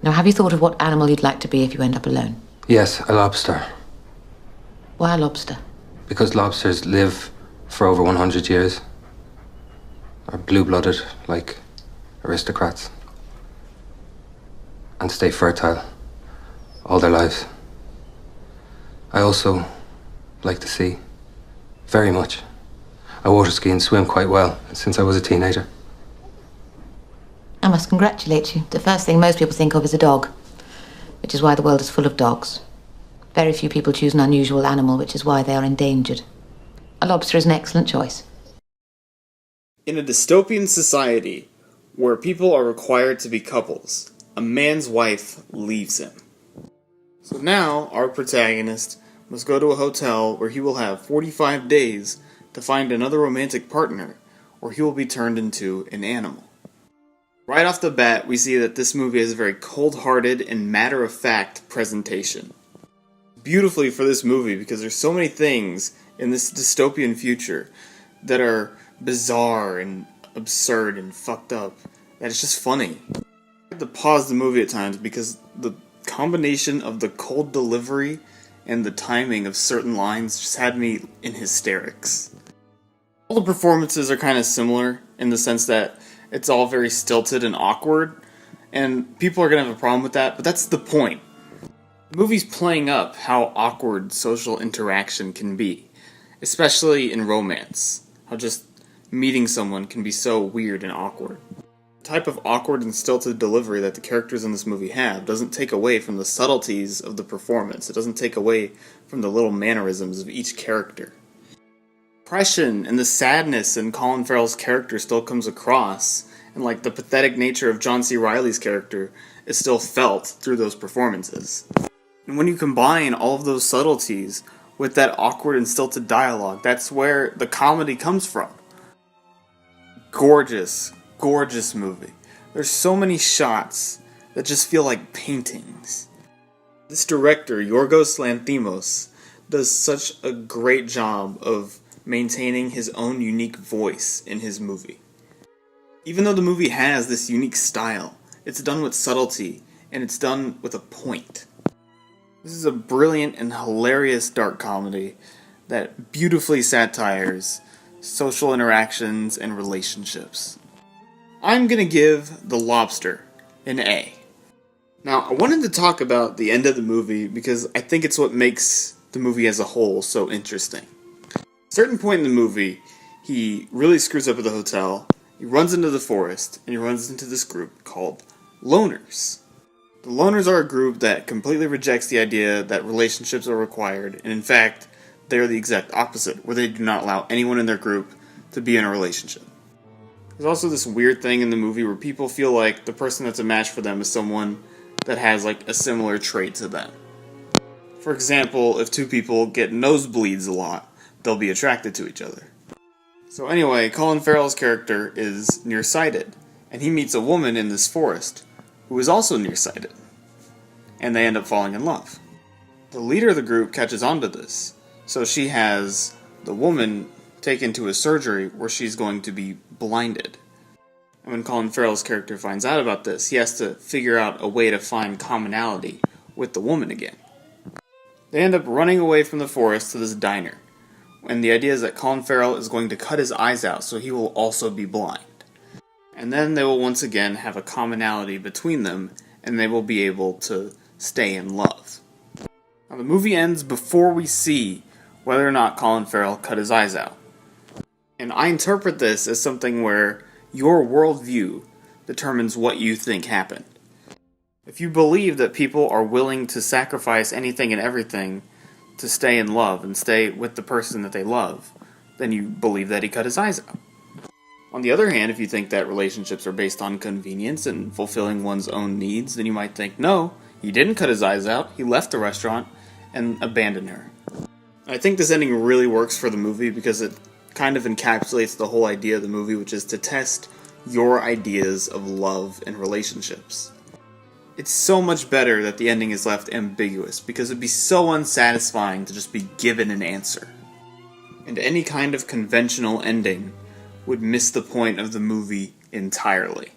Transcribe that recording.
Now, have you thought of what animal you'd like to be if you end up alone? Yes, a lobster. Why a lobster? Because lobsters live for over 100 years. Are blue-blooded, like aristocrats. And stay fertile all their lives. I also like the sea. Very much. I water ski and swim quite well since I was a teenager. I must congratulate you. The first thing most people think of is a dog, which is why the world is full of dogs. Very few people choose an unusual animal, which is why they are endangered. A lobster is an excellent choice. In a dystopian society where people are required to be couples, a man's wife leaves him. So now our protagonist must go to a hotel where he will have 45 days to find another romantic partner, or he will be turned into an animal. Right off the bat, we see that this movie has a very cold-hearted and matter-of-fact presentation. Beautifully for this movie, because there's so many things in this dystopian future that are bizarre and absurd and fucked up that it's just funny. I had to pause the movie at times because the combination of the cold delivery and the timing of certain lines just had me in hysterics. All the performances are kind of similar in the sense that it's all very stilted and awkward, and people are going to have a problem with that, but that's the point. The movie's playing up how awkward social interaction can be, especially in romance. How just meeting someone can be so weird and awkward. The type of awkward and stilted delivery that the characters in this movie have doesn't take away from the subtleties of the performance. It doesn't take away from the little mannerisms of each character. Depression and the sadness in Colin Farrell's character still comes across, and like the pathetic nature of John C. Reilly's character is still felt through those performances. And when you combine all of those subtleties with that awkward and stilted dialogue, that's where the comedy comes from. Gorgeous, gorgeous movie. There's so many shots that just feel like paintings. This director, Yorgos Lanthimos, does such a great job of maintaining his own unique voice in his movie. Even though the movie has this unique style, it's done with subtlety, and it's done with a point. This is a brilliant and hilarious dark comedy that beautifully satires social interactions and relationships. I'm gonna give The Lobster an A. Now, I wanted to talk about the end of the movie because I think it's what makes the movie as a whole so interesting. At a certain point in the movie, he really screws up at the hotel, he runs into the forest, and he runs into this group called Loners. The Loners are a group that completely rejects the idea that relationships are required, and in fact, they are the exact opposite, where they do not allow anyone in their group to be in a relationship. There's also this weird thing in the movie where people feel like the person that's a match for them is someone that has like a similar trait to them. For example, if two people get nosebleeds a lot, they'll be attracted to each other. So anyway, Colin Farrell's character is nearsighted, and he meets a woman in this forest who is also nearsighted, and they end up falling in love. The leader of the group catches on to this, so she has the woman taken to a surgery where she's going to be blinded. And when Colin Farrell's character finds out about this, he has to figure out a way to find commonality with the woman again. They end up running away from the forest to this diner, and the idea is that Colin Farrell is going to cut his eyes out so he will also be blind. And then they will once again have a commonality between them, and they will be able to stay in love. Now, the movie ends before we see whether or not Colin Farrell cut his eyes out. And I interpret this as something where your worldview determines what you think happened. If you believe that people are willing to sacrifice anything and everything to stay in love and stay with the person that they love, then you believe that he cut his eyes out. On the other hand, if you think that relationships are based on convenience and fulfilling one's own needs, then you might think, no, he didn't cut his eyes out, he left the restaurant and abandoned her. I think this ending really works for the movie because it kind of encapsulates the whole idea of the movie, which is to test your ideas of love and relationships. It's so much better that the ending is left ambiguous because it'd be so unsatisfying to just be given an answer. And any kind of conventional ending would miss the point of the movie entirely.